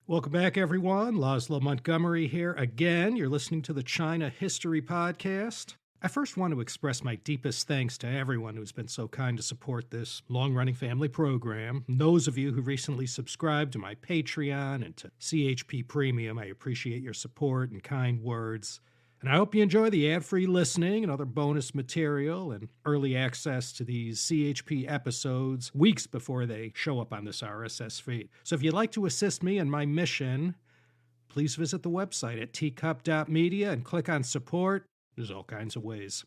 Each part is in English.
Welcome back, everyone. Laszlo Montgomery here again. You're listening to the China History Podcast. I first want to express my deepest thanks to everyone who's been so kind to support this long-running family program. And those of you who recently subscribed to my Patreon and to CHP Premium, I appreciate your support and kind words. And I hope you enjoy the ad-free listening and other bonus material and early access to these CHP episodes weeks before they show up on this RSS feed. So if you'd like to assist me in my mission, please visit the website at teacup.media and click on support. There's all kinds of ways.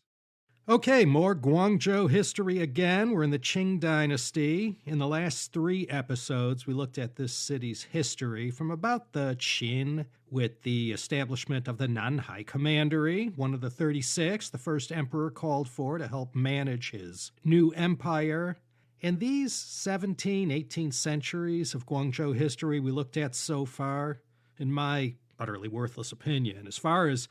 Okay, more Guangzhou history again. We're in the Qing Dynasty. In the last 3 episodes, we looked at this city's history from about the Qin with the establishment of the Nanhai Commandery, one of the 36 the first emperor called for to help manage his new empire. And these 17th, 18th centuries of Guangzhou history we looked at so far, in my utterly worthless opinion, as far as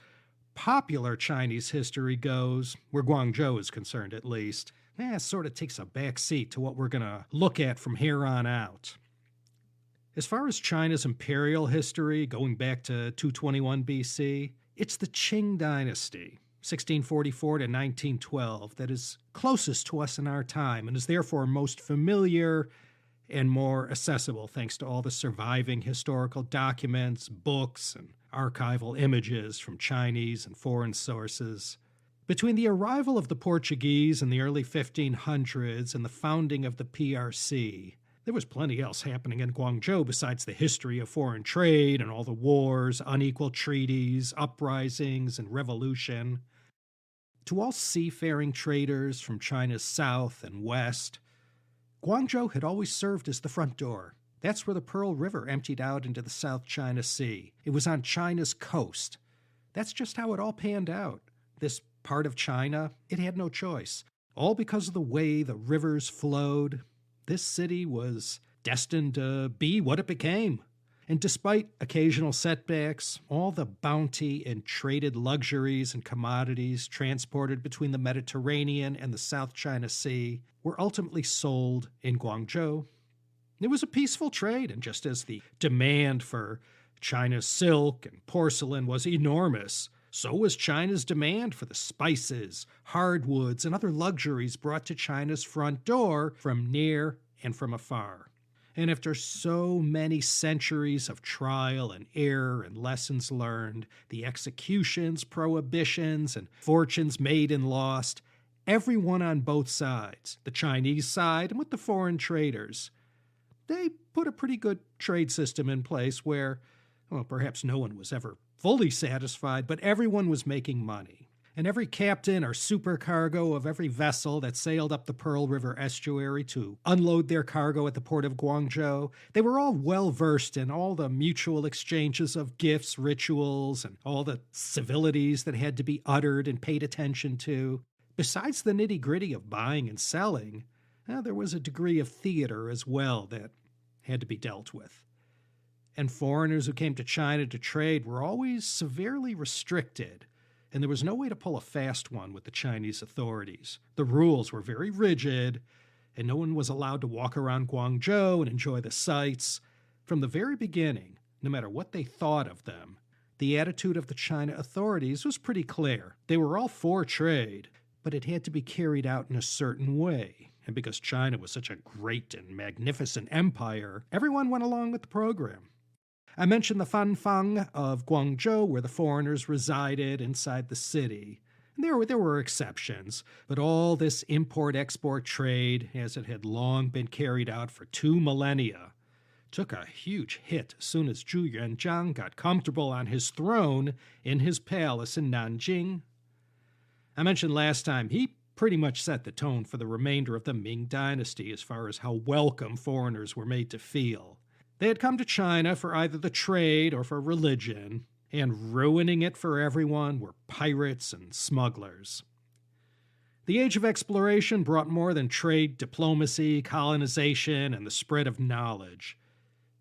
popular Chinese history goes, where Guangzhou is concerned at least, sort of takes a back seat to what we're going to look at from here on out. As far as China's imperial history, going back to 221 BC, it's the Qing Dynasty, 1644 to 1912, that is closest to us in our time and is therefore most familiar and more accessible thanks to all the surviving historical documents, books, and archival images from Chinese and foreign sources. Between the arrival of the Portuguese in the early 1500s and the founding of the PRC, there was plenty else happening in Guangzhou besides the history of foreign trade and all the wars, unequal treaties, uprisings, and revolution. To all seafaring traders from China's south and west, Guangzhou had always served as the front door. That's where the Pearl River emptied out into the South China Sea. It was on China's coast. That's just how it all panned out. This part of China, it had no choice. All because of the way the rivers flowed, this city was destined to be what it became. And despite occasional setbacks, all the bounty and traded luxuries and commodities transported between the Mediterranean and the South China Sea were ultimately sold in Guangzhou. It was a peaceful trade, and just as the demand for China's silk and porcelain was enormous, so was China's demand for the spices, hardwoods, and other luxuries brought to China's front door from near and from afar. And after so many centuries of trial and error and lessons learned, the executions, prohibitions, and fortunes made and lost, everyone on both sides, the Chinese side and with the foreign traders, they put a pretty good trade system in place where, well, perhaps no one was ever fully satisfied, but everyone was making money. And every captain or supercargo of every vessel that sailed up the Pearl River estuary to unload their cargo at the port of Guangzhou, they were all well-versed in all the mutual exchanges of gifts, rituals, and all the civilities that had to be uttered and paid attention to. Besides the nitty-gritty of buying and selling, there was a degree of theater as well that had to be dealt with. And foreigners who came to China to trade were always severely restricted, and there was no way to pull a fast one with the Chinese authorities. The rules were very rigid, and no one was allowed to walk around Guangzhou and enjoy the sights. From the very beginning, no matter what they thought of them, the attitude of the China authorities was pretty clear. They were all for trade, but it had to be carried out in a certain way. And because China was such a great and magnificent empire, everyone went along with the program. I mentioned the Fanfang of Guangzhou, where the foreigners resided inside the city. And there were exceptions, but all this import-export trade, as it had long been carried out for 2 millennia, took a huge hit as soon as Zhu Yuanzhang got comfortable on his throne in his palace in Nanjing. I mentioned last time he pretty much set the tone for the remainder of the Ming Dynasty as far as how welcome foreigners were made to feel. They had come to China for either the trade or for religion, and ruining it for everyone were pirates and smugglers. The age of exploration brought more than trade, diplomacy, colonization, and the spread of knowledge.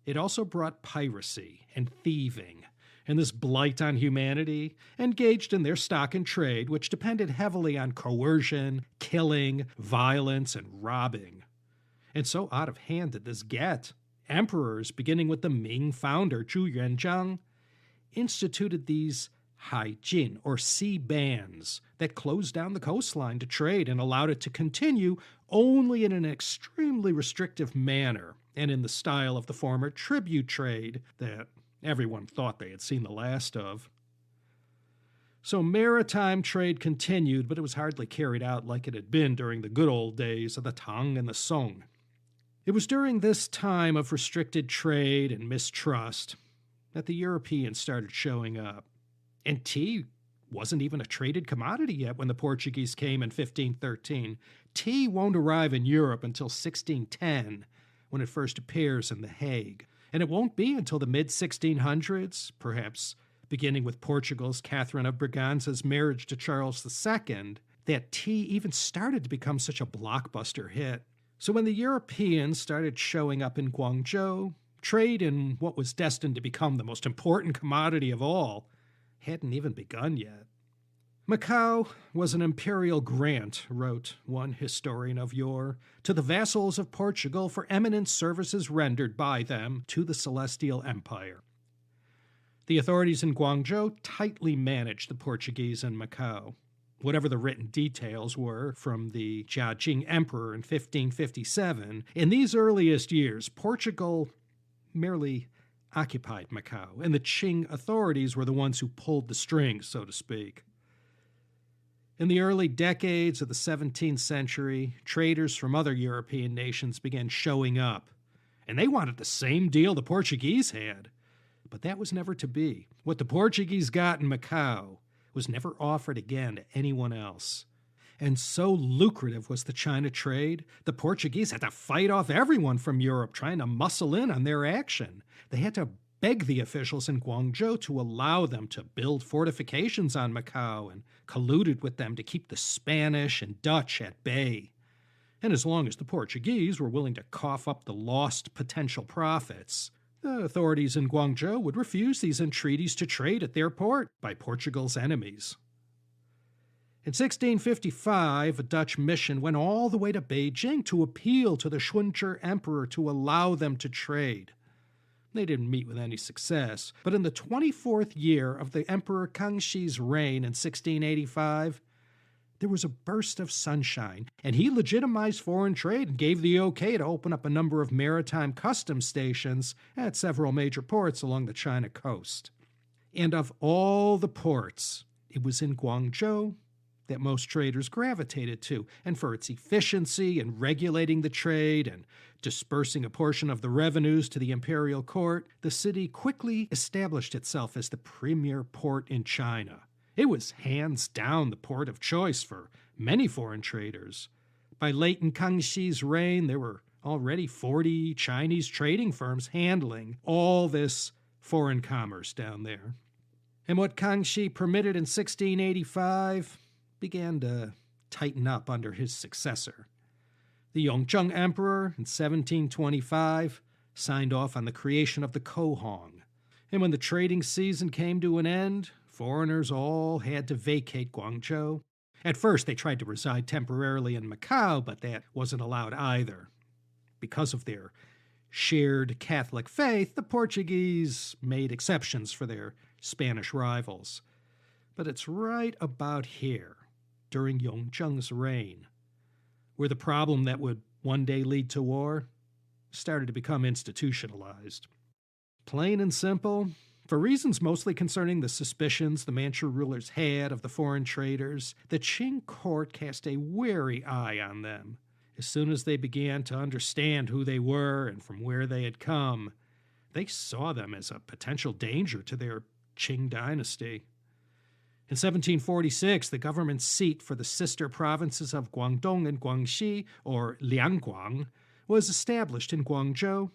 It also brought piracy and thieving, and this blight on humanity engaged in their stock and trade, which depended heavily on coercion, killing, violence, and robbing. And so out of hand did this get. Emperors, beginning with the Ming founder Zhu Yuanzhang, instituted these haijin, or sea bans, that closed down the coastline to trade and allowed it to continue only in an extremely restrictive manner and in the style of the former tribute trade that everyone thought they had seen the last of. So maritime trade continued, but it was hardly carried out like it had been during the good old days of the Tang and the Song. It was during this time of restricted trade and mistrust that the Europeans started showing up. And tea wasn't even a traded commodity yet when the Portuguese came in 1513. Tea won't arrive in Europe until 1610, when it first appears in The Hague. And it won't be until the mid-1600s, perhaps beginning with Portugal's Catherine of Braganza's marriage to Charles II, that tea even started to become such a blockbuster hit. So when the Europeans started showing up in Guangzhou, trade in what was destined to become the most important commodity of all hadn't even begun yet. Macau was an imperial grant, wrote one historian of yore, to the vassals of Portugal for eminent services rendered by them to the Celestial Empire. The authorities in Guangzhou tightly managed the Portuguese in Macau. Whatever the written details were from the Qing Emperor in 1557, in these earliest years, Portugal merely occupied Macau, and the Qing authorities were the ones who pulled the strings, so to speak. In the early decades of the 17th century, traders from other European nations began showing up, and they wanted the same deal the Portuguese had. But that was never to be. What the Portuguese got in Macau was never offered again to anyone else. And so lucrative was the China trade, the Portuguese had to fight off everyone from Europe trying to muscle in on their action. They had to beg the officials in Guangzhou to allow them to build fortifications on Macau and colluded with them to keep the Spanish and Dutch at bay. And as long as the Portuguese were willing to cough up the lost potential profits, the authorities in Guangzhou would refuse these entreaties to trade at their port by Portugal's enemies. In 1655, a Dutch mission went all the way to Beijing to appeal to the Century Emperor to allow them to trade. They didn't meet with any success, but in the 24th year of the Emperor Kangshi's reign in 1685, there was a burst of sunshine, and he legitimized foreign trade and gave the okay to open up a number of maritime customs stations at several major ports along the China coast. And of all the ports, it was in Guangzhou that most traders gravitated to, and for its efficiency in regulating the trade and dispersing a portion of the revenues to the imperial court, the city quickly established itself as the premier port in China. It was hands down the port of choice for many foreign traders. By late in Kangshi's reign, there were already 40 Chinese trading firms handling all this foreign commerce down there. And what Kangxi permitted in 1685 began to tighten up under his successor. The Yongzheng Emperor in 1725 signed off on the creation of the Kohong. And when the trading season came to an end, foreigners all had to vacate Guangzhou. At first, they tried to reside temporarily in Macau, but that wasn't allowed either. Because of their shared Catholic faith, the Portuguese made exceptions for their Spanish rivals. But it's right about here, during Yongzheng's reign, where the problem that would one day lead to war started to become institutionalized. Plain and simple, for reasons mostly concerning the suspicions the Manchu rulers had of the foreign traders, the Qing court cast a wary eye on them. As soon as they began to understand who they were and from where they had come, they saw them as a potential danger to their Qing Dynasty. In 1746, the government seat for the sister provinces of Guangdong and Guangxi, or Liangguang, was established in Guangzhou.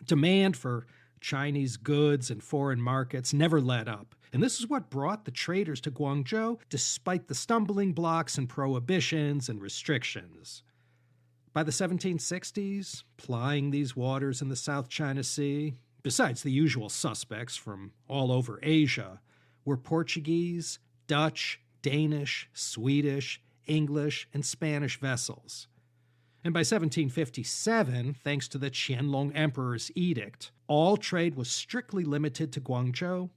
Demand for Chinese goods and foreign markets never let up, and this is what brought the traders to Guangzhou despite the stumbling blocks and prohibitions and restrictions. By the 1760s, plying these waters in the South China Sea, besides the usual suspects from all over Asia, were Portuguese, Dutch, Danish, Swedish, English, and Spanish vessels. And by 1757, thanks to the Qianlong Emperor's edict, all trade was strictly limited to Guangzhou,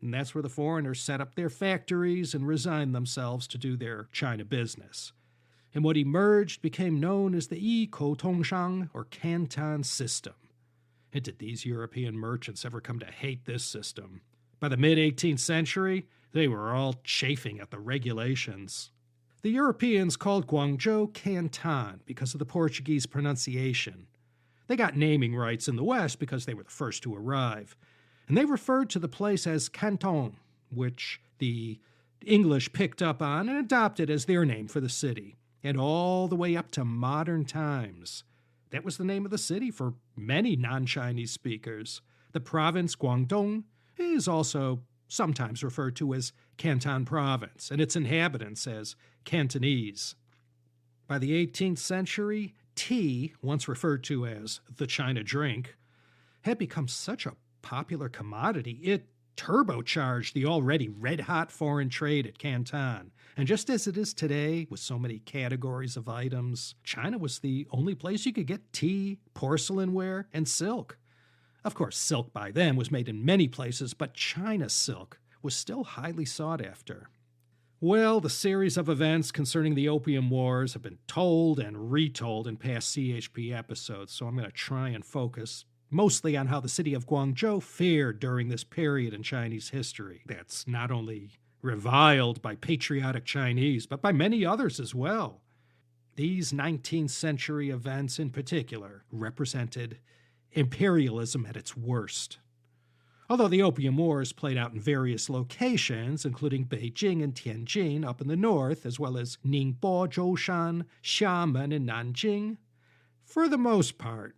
and that's where the foreigners set up their factories and resigned themselves to do their China business. And what emerged became known as the Yi Kou Tongshang, or Canton System. And did these European merchants ever come to hate this system? By the mid-18th century, they were all chafing at the regulations. The Europeans called Guangzhou Canton because of the Portuguese pronunciation. They got naming rights in the West because they were the first to arrive. And they referred to the place as Canton, which the English picked up on and adopted as their name for the city. And all the way up to modern times, that was the name of the city for many non-Chinese speakers. The province Guangdong is also sometimes referred to as Canton Province, and its inhabitants as Cantonese. By the 18th century, tea, once referred to as the China drink, had become such a popular commodity, it turbocharged the already red-hot foreign trade at Canton. And just as it is today, with so many categories of items, China was the only place you could get tea, porcelainware, and silk. Of course, silk by then was made in many places, but China silk was still highly sought after. Well, the series of events concerning the Opium Wars have been told and retold in past CHP episodes, so I'm going to try and focus mostly on how the city of Guangzhou fared during this period in Chinese history. That's not only reviled by patriotic Chinese, but by many others as well. These 19th century events in particular represented imperialism at its worst. Although the Opium Wars played out in various locations, including Beijing and Tianjin up in the north, as well as Ningbo, Zhoushan, Xiamen, and Nanjing, for the most part,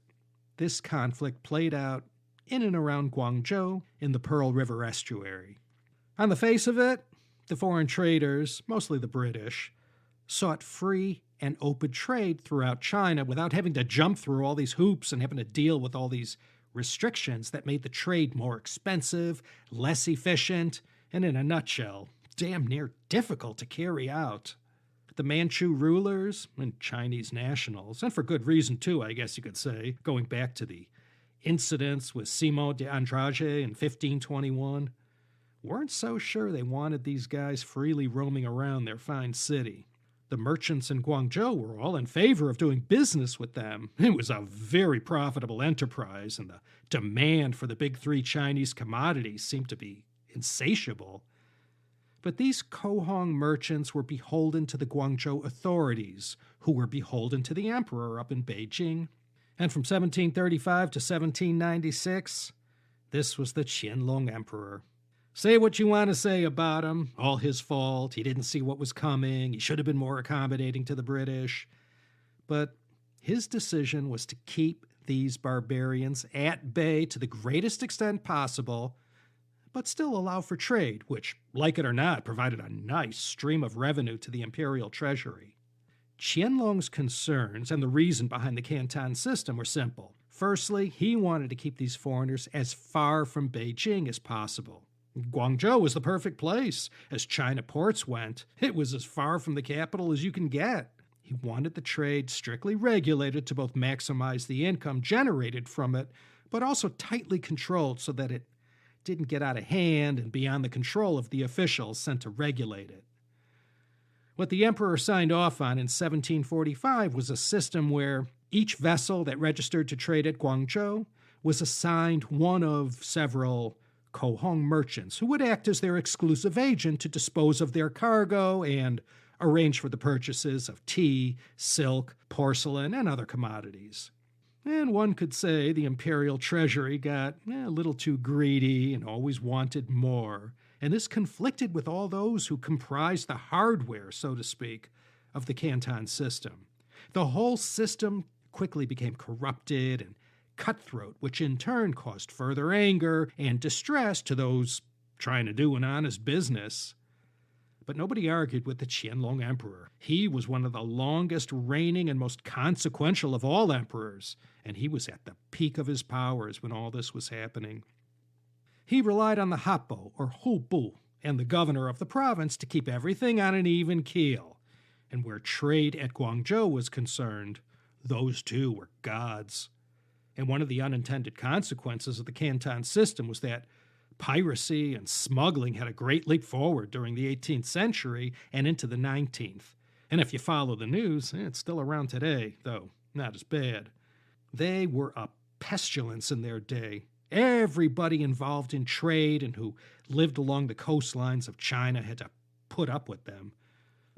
this conflict played out in and around Guangzhou in the Pearl River estuary. On the face of it, the foreign traders, mostly the British, sought free and open trade throughout China without having to jump through all these hoops and having to deal with all these restrictions that made the trade more expensive, less efficient, and in a nutshell, damn near difficult to carry out. The Manchu rulers and Chinese nationals, and for good reason too, I guess you could say, going back to the incidents with Simon de Andrade in 1521, weren't so sure they wanted these guys freely roaming around their fine city. The merchants in Guangzhou were all in favor of doing business with them. It was a very profitable enterprise, and the demand for the big three Chinese commodities seemed to be insatiable. But these Kohong merchants were beholden to the Guangzhou authorities, who were beholden to the emperor up in Beijing. And from 1735 to 1796, this was the Qianlong Emperor. Say what you want to say about him, all his fault, he didn't see what was coming, he should have been more accommodating to the British. But his decision was to keep these barbarians at bay to the greatest extent possible, but still allow for trade, which, like it or not, provided a nice stream of revenue to the imperial treasury. Qianlong's concerns and the reason behind the Canton System were simple. Firstly, he wanted to keep these foreigners as far from Beijing as possible. Guangzhou was the perfect place. As China ports went, it was as far from the capital as you can get. He wanted the trade strictly regulated to both maximize the income generated from it, but also tightly controlled so that it didn't get out of hand and beyond the control of the officials sent to regulate it. What the emperor signed off on in 1745 was a system where each vessel that registered to trade at Guangzhou was assigned one of several Kohong merchants who would act as their exclusive agent to dispose of their cargo and arrange for the purchases of tea, silk, porcelain, and other commodities. And one could say the imperial treasury got a little too greedy and always wanted more, and this conflicted with all those who comprised the hardware, so to speak, of the Canton System. The whole system quickly became corrupted and cutthroat, which in turn caused further anger and distress to those trying to do an honest business. But nobody argued with the Qianlong Emperor. He was one of the longest reigning and most consequential of all emperors, and he was at the peak of his powers when all this was happening. He relied on the Hapo, or Hubu, and the governor of the province to keep everything on an even keel. And where trade at Guangzhou was concerned, those two were gods. And one of the unintended consequences of the Canton System was that piracy and smuggling had a great leap forward during the 18th century and into the 19th. And if you follow the news, it's still around today, though not as bad. They were a pestilence in their day. Everybody involved in trade and who lived along the coastlines of China had to put up with them.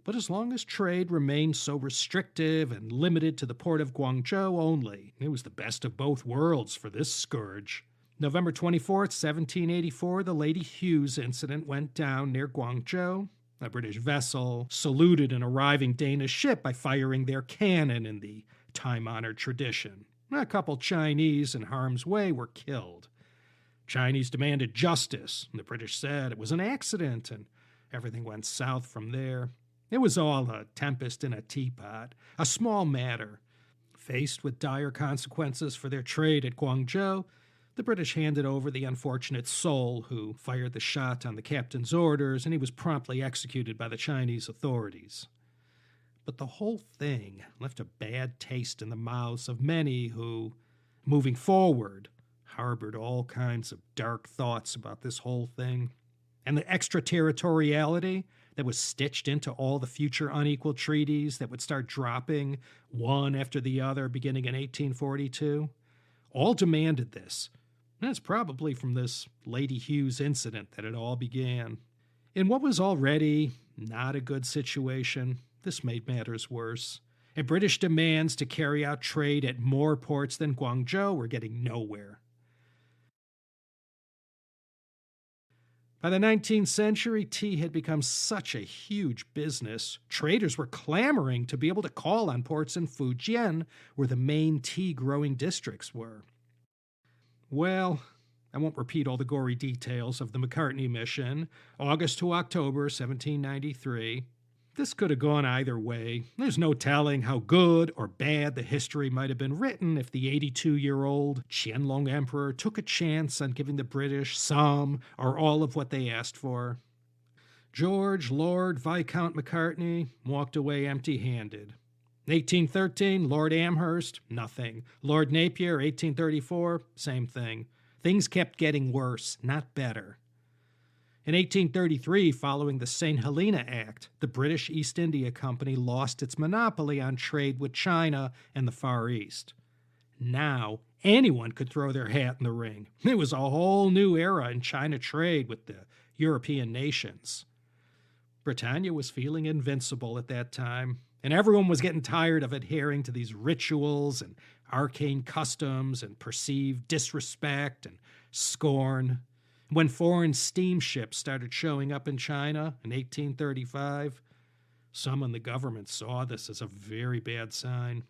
But as long as trade remained so restrictive and limited to the port of Guangzhou only, it was the best of both worlds for this scourge. November 24th, 1784, the Lady Hughes incident went down near Guangzhou. A British vessel saluted an arriving Danish ship by firing their cannon in the time-honored tradition. A couple Chinese in harm's way were killed. Chinese demanded justice, and the British said it was an accident, and everything went south from there. It was all a tempest in a teapot, a small matter. Faced with dire consequences for their trade at Guangzhou, the British handed over the unfortunate soul who fired the shot on the captain's orders, and he was promptly executed by the Chinese authorities. But the whole thing left a bad taste in the mouths of many who, moving forward, harbored all kinds of dark thoughts about this whole thing. And the extraterritoriality that was stitched into all the future unequal treaties that would start dropping one after the other beginning in 1842, all demanded this. And it's probably from this Lady Hughes incident that it all began. In what was already not a good situation, this made matters worse. And British demands to carry out trade at more ports than Guangzhou were getting nowhere. By the 19th century, tea had become such a huge business. Traders were clamoring to be able to call on ports in Fujian, where the main tea-growing districts were. Well, I won't repeat all the gory details of the Macartney mission, August to October 1793. This could have gone either way. There's no telling how good or bad the history might have been written if the 82-year-old Qianlong Emperor took a chance on giving the British some or all of what they asked for. George Lord Viscount Macartney walked away empty-handed. 1813, Lord Amherst, nothing. Lord Napier, 1834, same thing. Things kept getting worse, not better. In 1833, following the St. Helena Act, the British East India Company lost its monopoly on trade with China and the Far East. Now, anyone could throw their hat in the ring. It was a whole new era in China trade with the European nations. Britannia was feeling invincible at that time, and everyone was getting tired of adhering to these rituals and arcane customs and perceived disrespect and scorn. When foreign steamships started showing up in China in 1835, some in the government saw this as a very bad sign.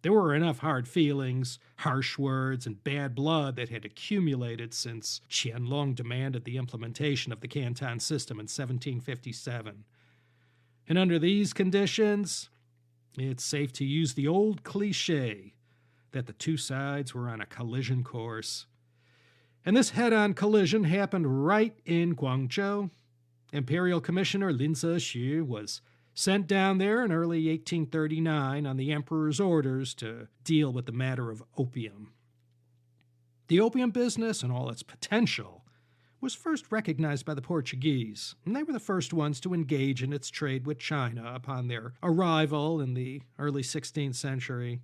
There were enough hard feelings, harsh words, and bad blood that had accumulated since Qianlong demanded the implementation of the Canton System in 1757. And under these conditions, it's safe to use the old cliché that the two sides were on a collision course. And this head-on collision happened right in Guangzhou. Imperial Commissioner Lin Zexu was sent down there in early 1839 on the emperor's orders to deal with the matter of opium. The opium business and all its potential was first recognized by the Portuguese, and they were the first ones to engage in its trade with China upon their arrival in the early 16th century.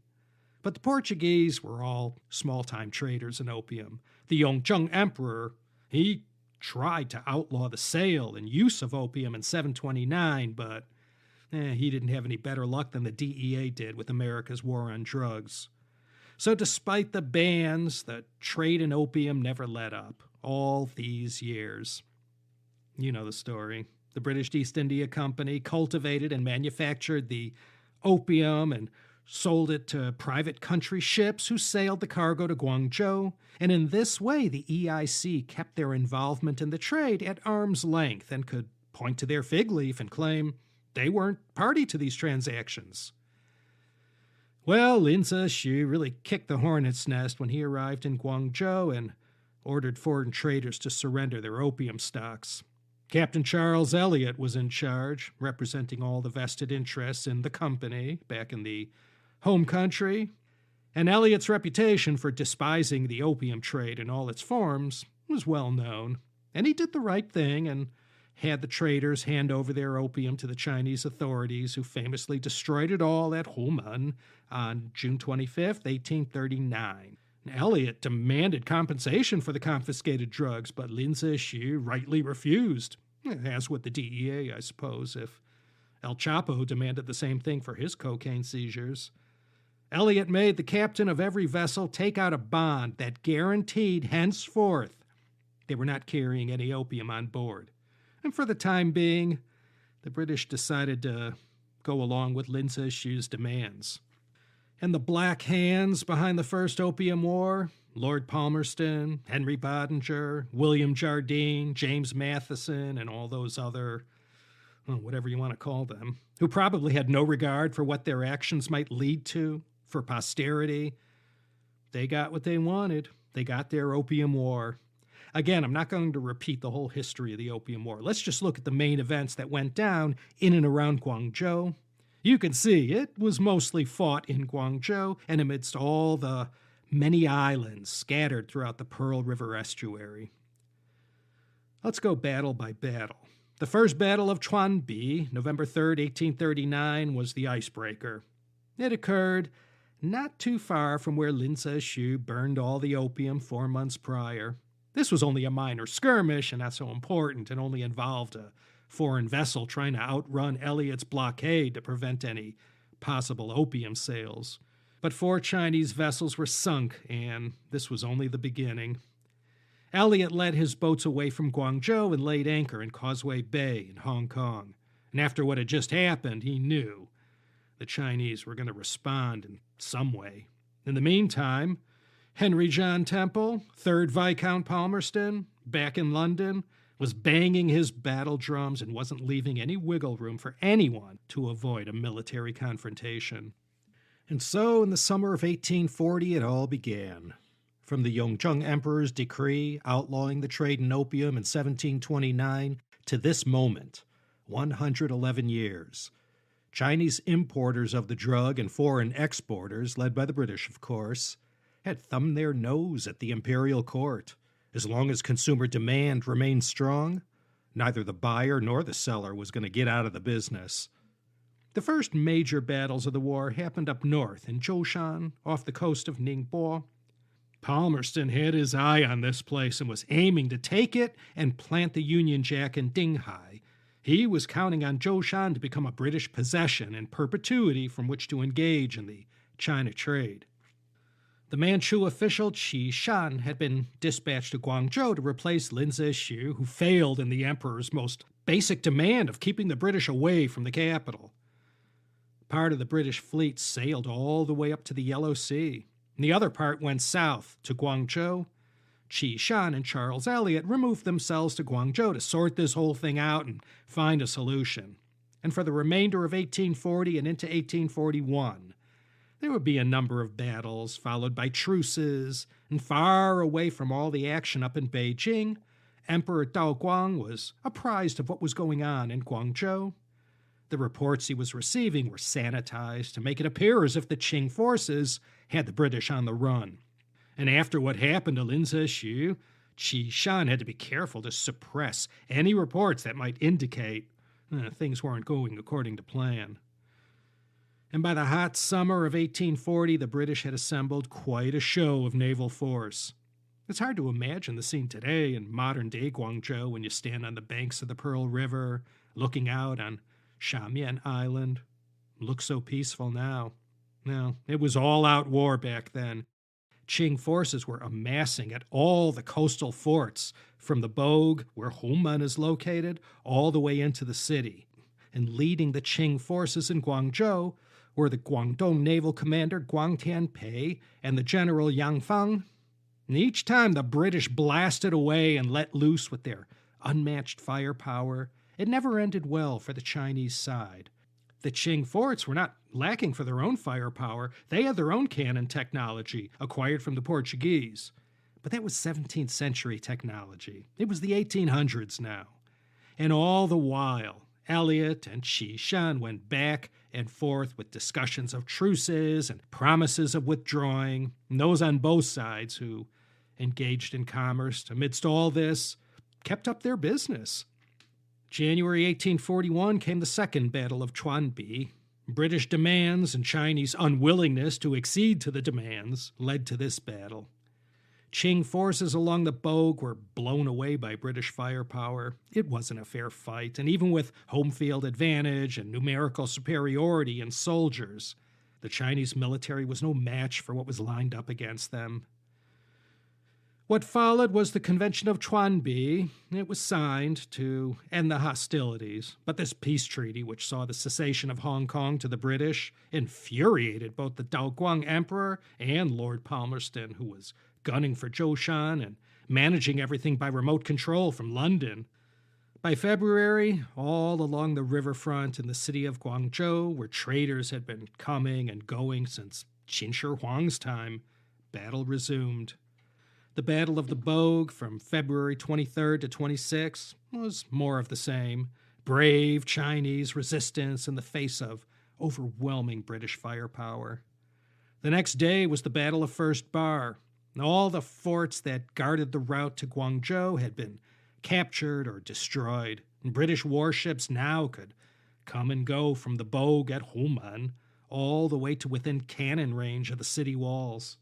But the Portuguese were all small-time traders in opium. The Guangzhou Emperor, he tried to outlaw the sale and use of opium in 729, but he didn't have any better luck than the DEA did with America's war on drugs. So despite the bans, the trade in opium never let up all these years. You know the story. The British East India Company cultivated and manufactured the opium and sold it to private country ships who sailed the cargo to Guangzhou, and in this way the EIC kept their involvement in the trade at arm's length and could point to their fig leaf and claim they weren't party to these transactions. Well, Lin Zexu really kicked the hornet's nest when he arrived in Guangzhou and ordered foreign traders to surrender their opium stocks. Captain Charles Elliot was in charge, representing all the vested interests in the company back in the home country, and Elliot's reputation for despising the opium trade in all its forms was well known, and he did the right thing and had the traders hand over their opium to the Chinese authorities, who famously destroyed it all at Human on June 25th, 1839. Elliot demanded compensation for the confiscated drugs, but Lin Zexu rightly refused, as would the DEA, I suppose, if El Chapo demanded the same thing for his cocaine seizures. Elliot made the captain of every vessel take out a bond that guaranteed henceforth they were not carrying any opium on board. And for the time being, the British decided to go along with Lin Zexu's demands. And the black hands behind the First Opium War, Lord Palmerston, Henry Bodinger, William Jardine, James Matheson, and all those other, whatever you want to call them, who probably had no regard for what their actions might lead to for posterity, they got what they wanted. They got their Opium War. Again, I'm not going to repeat the whole history of the Opium War. Let's just look at the main events that went down in and around Guangzhou. You can see it was mostly fought in Guangzhou and amidst all the many islands scattered throughout the Pearl River estuary. Let's go battle by battle. The first battle of Chuan, November 3rd, 1839, was the Icebreaker. It occurred not too far from where Lin Zexu burned all the opium 4 months prior. This was only a minor skirmish and not so important, and only involved a foreign vessel trying to outrun Elliot's blockade to prevent any possible opium sales. But 4 Chinese vessels were sunk, and this was only the beginning. Elliot led his boats away from Guangzhou and laid anchor in Causeway Bay in Hong Kong. And after what had just happened, he knew the Chinese were going to respond in some way. In the meantime, Henry John Temple, 3rd Viscount Palmerston, back in London, was banging his battle drums and wasn't leaving any wiggle room for anyone to avoid a military confrontation. And so, in the summer of 1840, it all began. From the Yongzheng Emperor's decree outlawing the trade in opium in 1729 to this moment, 111 years, Chinese importers of the drug and foreign exporters, led by the British, of course, had thumbed their nose at the imperial court. As long as consumer demand remained strong, neither the buyer nor the seller was going to get out of the business. The first major battles of the war happened up north in Zhoushan, off the coast of Ningbo. Palmerston had his eye on this place and was aiming to take it and plant the Union Jack in Dinghai. He was counting on Zhoushan to become a British possession in perpetuity from which to engage in the China trade. The Manchu official Qi Shan had been dispatched to Guangzhou to replace Lin Zexu, who failed in the emperor's most basic demand of keeping the British away from the capital. Part of the British fleet sailed all the way up to the Yellow Sea, and the other part went south to Guangzhou. Qi Shan and Charles Elliot removed themselves to Guangzhou to sort this whole thing out and find a solution. And for the remainder of 1840 and into 1841, there would be a number of battles, followed by truces, and far away from all the action up in Beijing, Emperor Daoguang was apprised of what was going on in Guangzhou. The reports he was receiving were sanitized to make it appear as if the Qing forces had the British on the run. And after what happened to Lin Zexu, Qi Shan had to be careful to suppress any reports that might indicate things weren't going according to plan. And by the hot summer of 1840, the British had assembled quite a show of naval force. It's hard to imagine the scene today in modern-day Guangzhou when you stand on the banks of the Pearl River, looking out on Shamian Island. It looks so peaceful now. No, it was all-out war back then. Qing forces were amassing at all the coastal forts, from the Bogue, where Human is located, all the way into the city. And leading the Qing forces in Guangzhou were the Guangdong naval commander Guang Tianpei and the general Yang Feng. And each time the British blasted away and let loose with their unmatched firepower, it never ended well for the Chinese side. The Qing forts were not lacking for their own firepower. They had their own cannon technology, acquired from the Portuguese. But that was 17th century technology. It was the 1800s now. And all the while, Elliot and Shan went back and forth with discussions of truces and promises of withdrawing, and those on both sides who engaged in commerce amidst all this kept up their business. January 1841 came the Second Battle of Chuan. British demands and Chinese unwillingness to accede to the demands led to this battle. Qing forces along the Bogue were blown away by British firepower. It wasn't a fair fight, and even with home field advantage and numerical superiority in soldiers, the Chinese military was no match for what was lined up against them. What followed was the Convention of Chuan. It was signed to end the hostilities, but this peace treaty, which saw the cessation of Hong Kong to the British, infuriated both the Daoguang Emperor and Lord Palmerston, who was gunning for Zhoushan and managing everything by remote control from London. By February, all along the riverfront in the city of Guangzhou, where traders had been coming and going since Qin Shi Huang's time, battle resumed. The Battle of the Bogue from February 23rd to 26th was more of the same. Brave Chinese resistance in the face of overwhelming British firepower. The next day was the Battle of First Bar. All the forts that guarded the route to Guangzhou had been captured or destroyed, and British warships now could come and go from the Bogue at Human all the way to within cannon range of the city walls.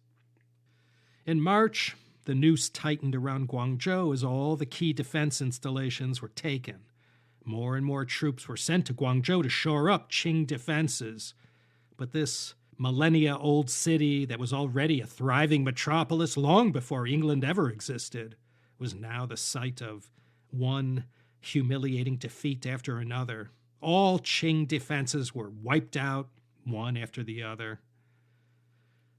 In March, the noose tightened around Guangzhou as all the key defense installations were taken. More and more troops were sent to Guangzhou to shore up Qing defenses. But this millennia-old city that was already a thriving metropolis long before England ever existed was now the site of one humiliating defeat after another. All Qing defenses were wiped out, one after the other.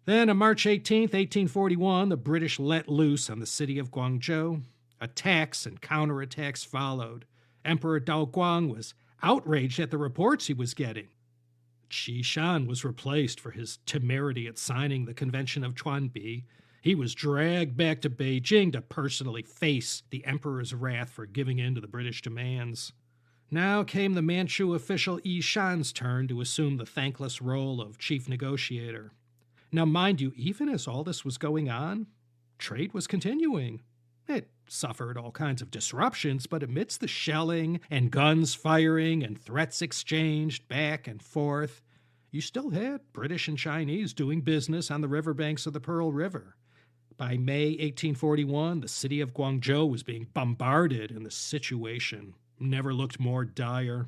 Then on March 18th, 1841, the British let loose on the city of Guangzhou. Attacks and counterattacks followed. Emperor Daoguang was outraged at the reports he was getting. Shan was replaced for his temerity at signing the Convention of Chuan. He was dragged back to Beijing to personally face the emperor's wrath for giving in to the British demands. Now came the Manchu official Shan's turn to assume the thankless role of chief negotiator. Now, mind you, even as all this was going on, trade was continuing. It suffered all kinds of disruptions, but amidst the shelling and guns firing and threats exchanged back and forth, you still had British and Chinese doing business on the riverbanks of the Pearl River. By May 1841, the city of Guangzhou was being bombarded, and the situation never looked more dire.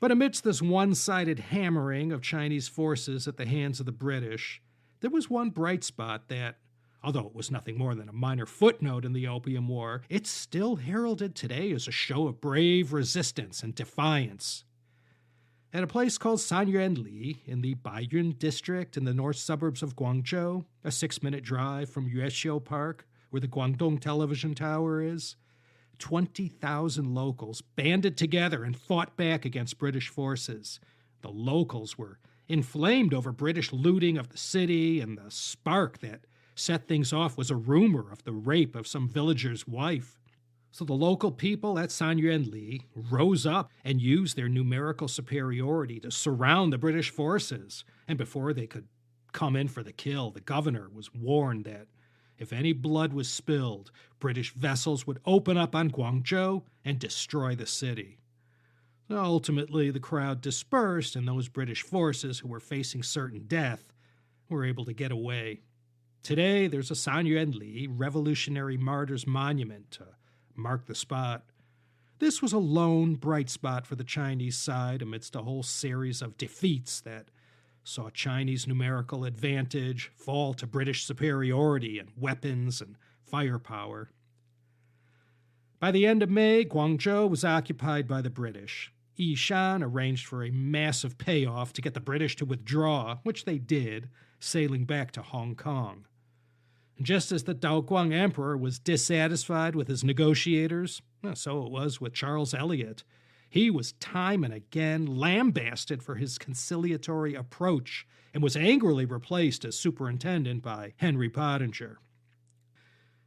But amidst this one-sided hammering of Chinese forces at the hands of the British, there was one bright spot that, although it was nothing more than a minor footnote in the Opium War, it's still heralded today as a show of brave resistance and defiance. At a place called Sanyuanli in the Baiyun district in the north suburbs of Guangzhou, a 6-minute drive from Yuexiu Park, where the Guangdong Television Tower is, 20,000 locals banded together and fought back against British forces. The locals were inflamed over British looting of the city, and the spark that set things off was a rumor of the rape of some villager's wife. So the local people at Sanyuanli rose up and used their numerical superiority to surround the British forces. And before they could come in for the kill, the governor was warned that if any blood was spilled, British vessels would open up on Guangzhou and destroy the city. Ultimately, the crowd dispersed, and those British forces who were facing certain death were able to get away. Today, there's a Sanyuanli Revolutionary Martyrs Monument to mark the spot. This was a lone bright spot for the Chinese side amidst a whole series of defeats that saw Chinese numerical advantage fall to British superiority in weapons and firepower. By the end of May, Guangzhou was occupied by the British. Shan arranged for a massive payoff to get the British to withdraw, which they did, sailing back to Hong Kong. Just as the Daoguang Emperor was dissatisfied with his negotiators, so it was with Charles Elliot. He was time and again lambasted for his conciliatory approach and was angrily replaced as superintendent by Henry Pottinger.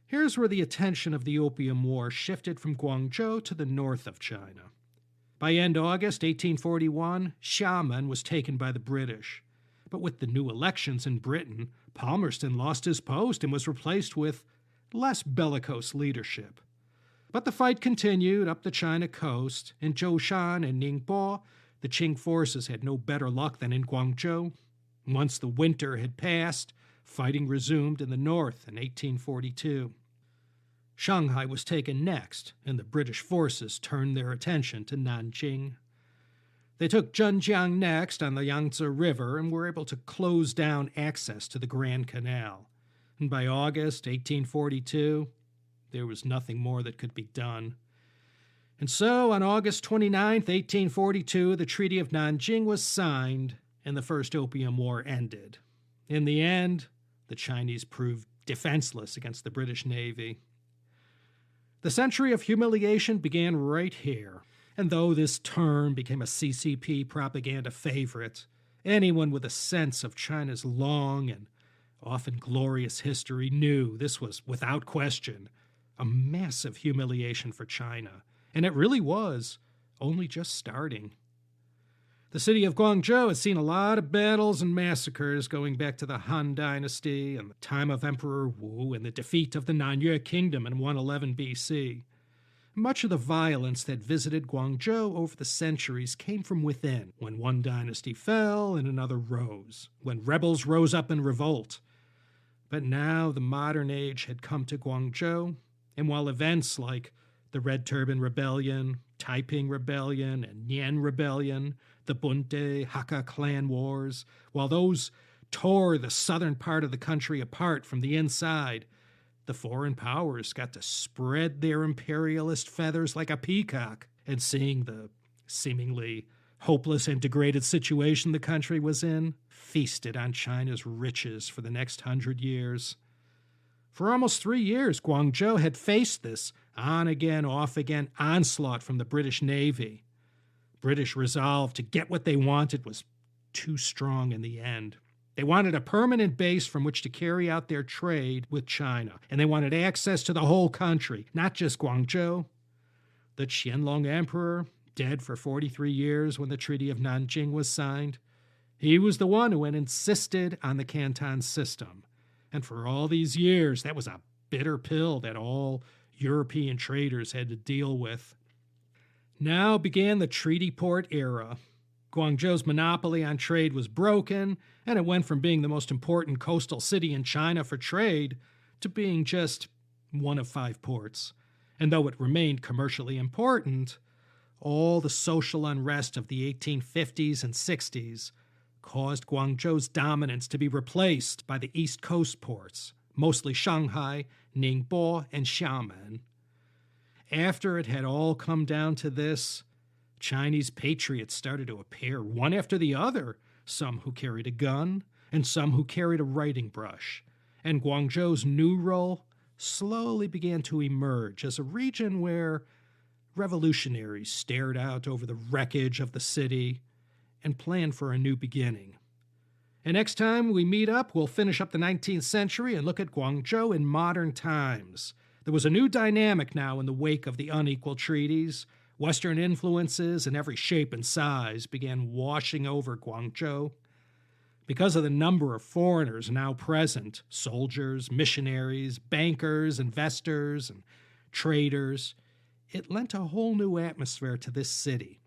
Here's where the attention of the Opium War shifted from Guangzhou to the north of China. By end August 1841, Xiamen was taken by the British. But with the new elections in Britain, Palmerston lost his post and was replaced with less bellicose leadership. But the fight continued up the China coast. In Zhoushan and Ningbo, the Qing forces had no better luck than in Guangzhou. Once the winter had passed, fighting resumed in the north in 1842. Shanghai was taken next, and the British forces turned their attention to Nanjing. They took Zhenjiang next on the Yangtze River and were able to close down access to the Grand Canal. And by August 1842, there was nothing more that could be done. And so, on August 29, 1842, the Treaty of Nanjing was signed, and the First Opium War ended. In the end, the Chinese proved defenseless against the British Navy. The Century of Humiliation began right here. And though this term became a CCP propaganda favorite, anyone with a sense of China's long and often glorious history knew this was, without question, a massive humiliation for China. And it really was only just starting. The city of Guangzhou has seen a lot of battles and massacres going back to the Han Dynasty and the time of Emperor Wu and the defeat of the Nanyue Kingdom in 111 BC. Much of the violence that visited Guangzhou over the centuries came from within, when one dynasty fell and another rose, when rebels rose up in revolt. But now the modern age had come to Guangzhou, and while events like the Red Turban Rebellion, Taiping Rebellion, and Nian Rebellion, the Bunte, Hakka clan wars, while those tore the southern part of the country apart from the inside, the foreign powers got to spread their imperialist feathers like a peacock, and seeing the seemingly hopeless and degraded situation the country was in, feasted on China's riches for the next 100 years. For almost 3 years, Guangzhou had faced this on-again, off-again onslaught from the British Navy. British resolve to get what they wanted was too strong in the end. They wanted a permanent base from which to carry out their trade with China, and they wanted access to the whole country, not just Guangzhou. The Qianlong Emperor, dead for 43 years when the Treaty of Nanjing was signed, he was the one who had insisted on the Canton System. And for all these years, that was a bitter pill that all European traders had to deal with. Now began the treaty port era. Guangzhou's monopoly on trade was broken, and it went from being the most important coastal city in China for trade to being just one of 5 ports. And though it remained commercially important, all the social unrest of the 1850s and 60s caused Guangzhou's dominance to be replaced by the East Coast ports, mostly Shanghai, Ningbo, and Xiamen. After it had all come down to this, Chinese patriots started to appear, one after the other, some who carried a gun and some who carried a writing brush. And Guangzhou's new role slowly began to emerge as a region where revolutionaries stared out over the wreckage of the city and planned for a new beginning. And next time we meet up, we'll finish up the 19th century and look at Guangzhou in modern times. There was a new dynamic now in the wake of the unequal treaties. Western influences in every shape and size began washing over Guangzhou. Because of the number of foreigners now present, soldiers, missionaries, bankers, investors, and traders, it lent a whole new atmosphere to this city.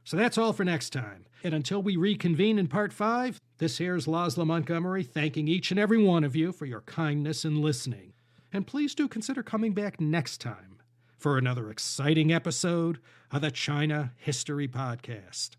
So that's all for next time. And until we reconvene in Part 5, this here's Laszlo Montgomery thanking each and every one of you for your kindness in listening. And please do consider coming back next time for another exciting episode of the China History Podcast.